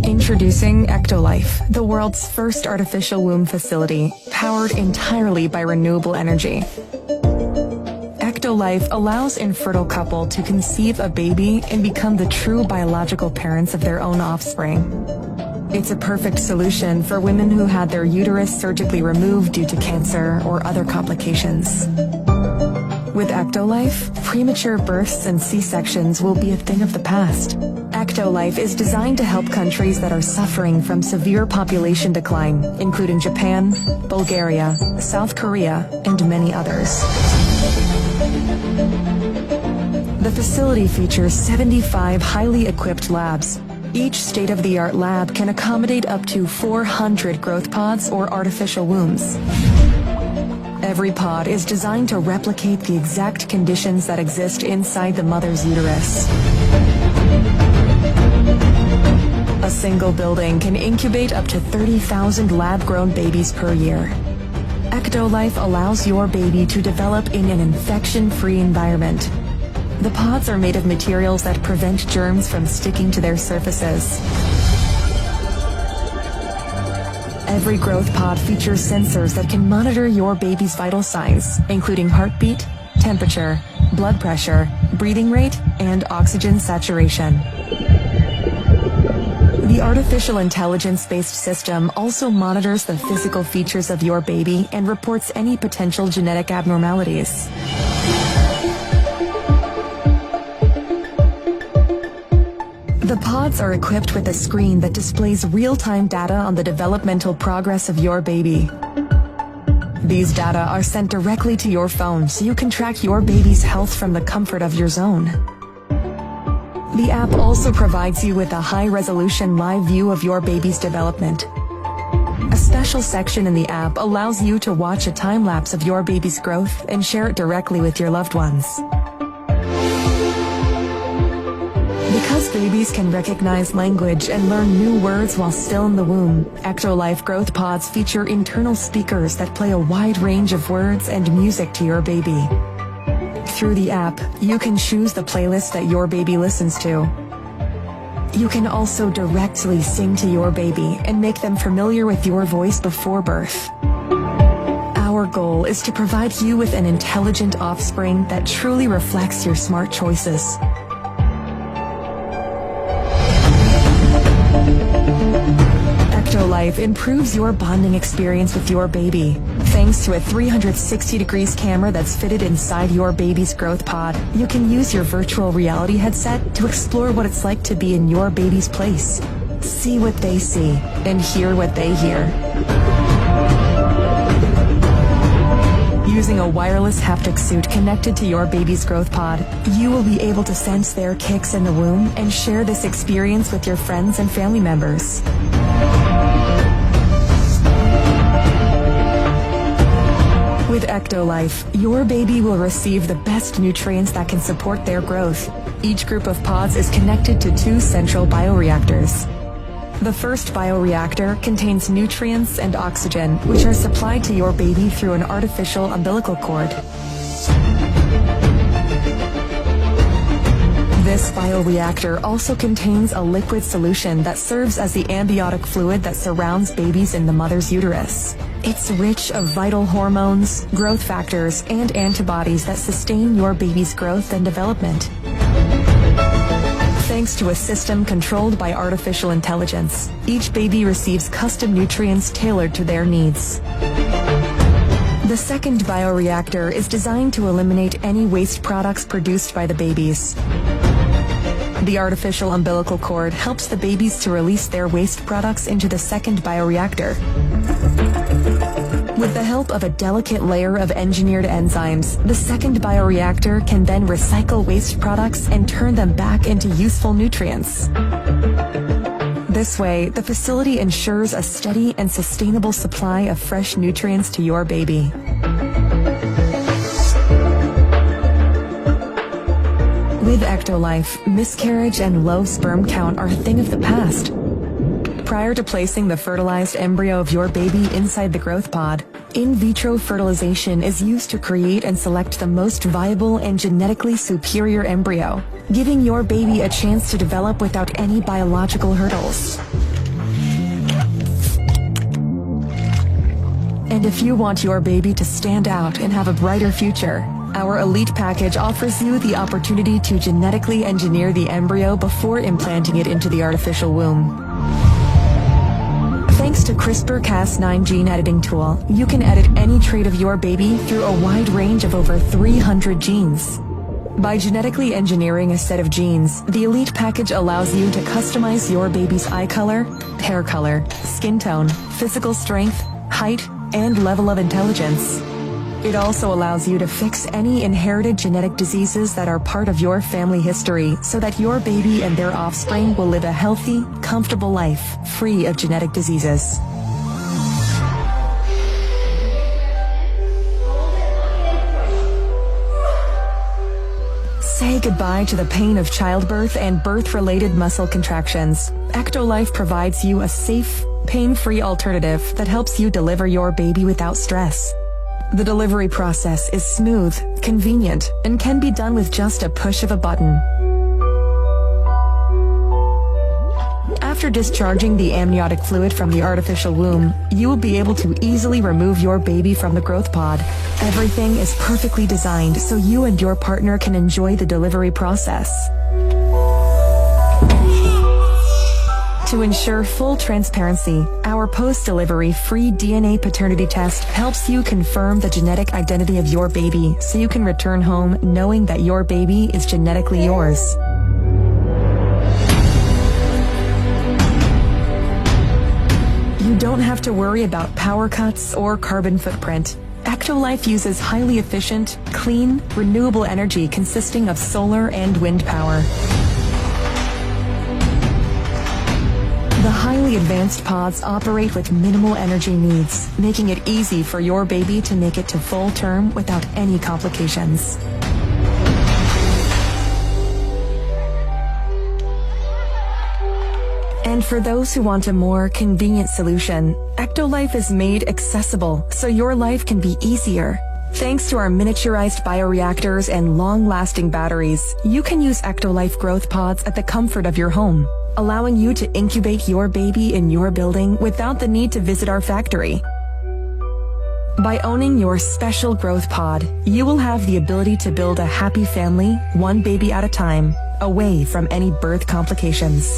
Introducing Ectolife, the world's first artificial womb facility, powered entirely by renewable energy. Ectolife allows infertile couple to conceive a baby and become the true biological parents of their own offspring. It's a perfect solution for women who had their uterus surgically removed due to cancer or other complications. With Ectolife, premature births and C-sections will be a thing of the past. Ectolife is designed to help countries that are suffering from severe population decline, including Japan, Bulgaria, South Korea, and many others. The facility features 75 highly equipped labs. Each state-of-the-art lab can accommodate up to 400 growth pods or artificial wombs. Every pod is designed to replicate the exact conditions that exist inside the mother's uterus. A single building can incubate up to 30,000 lab-grown babies per year. Ectolife allows your baby to develop in an infection-free environment. The pods are made of materials that prevent germs from sticking to their surfaces. Every growth pod features sensors that can monitor your baby's vital signs, including heartbeat, temperature, blood pressure, breathing rate, and oxygen saturation. The artificial intelligence-based system also monitors the physical features of your baby and reports any potential genetic abnormalities. The pods are equipped with a screen that displays real-time data on the developmental progress of your baby. These data are sent directly to your phone so you can track your baby's health from the comfort of your zone. The app also provides you with a high-resolution live view of your baby's development. A special section in the app allows you to watch a time-lapse of your baby's growth and share it directly with your loved ones. Because babies can recognize language and learn new words while still in the womb, Ectolife growth pods feature internal speakers that play a wide range of words and music to your baby. Through the app, you can choose the playlist that your baby listens to. You can also directly sing to your baby and make them familiar with your voice before birth. Our goal is to provide you with an intelligent offspring that truly reflects your smart choices. Ectolife improves your bonding experience with your baby. Thanks to a 360 degrees camera that's fitted inside your baby's growth pod, you can use your virtual reality headset to explore what it's like to be in your baby's place. See what they see and hear what they hear. Using a wireless haptic suit connected to your baby's growth pod, you will be able to sense their kicks in the womb and share this experience with your friends and family members. With Ectolife, your baby will receive the best nutrients that can support their growth. Each group of pods is connected to 2 central bioreactors. The first bioreactor contains nutrients and oxygen, which are supplied to your baby through an artificial umbilical cord. This bioreactor also contains a liquid solution that serves as the amniotic fluid that surrounds babies in the mother's uterus. It's rich of vital hormones, growth factors, and antibodies that sustain your baby's growth and development. Thanks to a system controlled by artificial intelligence, each baby receives custom nutrients tailored to their needs. The second bioreactor is designed to eliminate any waste products produced by the babies. The artificial umbilical cord helps the babies to release their waste products into the second bioreactor. With the help of a delicate layer of engineered enzymes, the second bioreactor can then recycle waste products and turn them back into useful nutrients. This way, the facility ensures a steady and sustainable supply of fresh nutrients to your baby. With Ectolife, miscarriage and low sperm count are a thing of the past. Prior to placing the fertilized embryo of your baby inside the growth pod, In vitro fertilization is used to create and select the most viable and genetically superior embryo, giving your baby a chance to develop without any biological hurdles. And if you want your baby to stand out and have a brighter future, our Elite package offers you the opportunity to genetically engineer the embryo before implanting it into the artificial womb. Thanks to CRISPR-Cas9 gene editing tool, you can edit any trait of your baby through a wide range of over 300 genes. By genetically engineering a set of genes, the Elite package allows you to customize your baby's eye color, hair color, skin tone, physical strength, height, and level of intelligence. It also allows you to fix any inherited genetic diseases that are part of your family history so that your baby and their offspring will live a healthy, comfortable life, free of genetic diseases. Say goodbye to the pain of childbirth and birth-related muscle contractions. Ectolife provides you a safe, pain-free alternative that helps you deliver your baby without stress. The delivery process is smooth, convenient, and can be done with just a push of a button. After discharging the amniotic fluid from the artificial womb, you will be able to easily remove your baby from the growth pod. Everything is perfectly designed so you and your partner can enjoy the delivery process. To ensure full transparency, our post-delivery free DNA paternity test helps you confirm the genetic identity of your baby so you can return home knowing that your baby is genetically yours. You don't have to worry about power cuts or carbon footprint. Ectolife uses highly efficient, clean, renewable energy consisting of solar and wind power. The highly advanced pods operate with minimal energy needs, making it easy for your baby to make it to full term without any complications. And for those who want a more convenient solution, Ectolife is made accessible so your life can be easier. Thanks to our miniaturized bioreactors and long-lasting batteries, you can use Ectolife growth pods at the comfort of your home, allowing you to incubate your baby in your building without the need to visit our factory. By owning your special growth pod, you will have the ability to build a happy family, one baby at a time, away from any birth complications.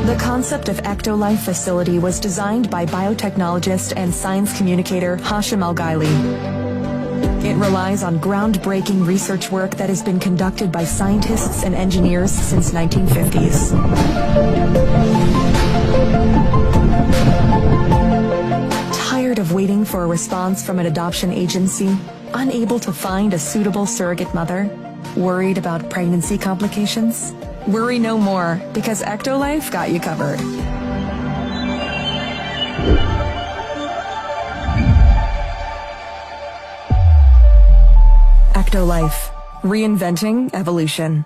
The concept of Ectolife facility was designed by biotechnologist and science communicator Hashim Al-Ghaili. It relies on groundbreaking research work that has been conducted by scientists and engineers since 1950s. Tired of waiting for a response from an adoption agency? Unable to find a suitable surrogate mother? Worried about pregnancy complications? Worry no more, because Ectolife got you covered. Ectolife, reinventing evolution.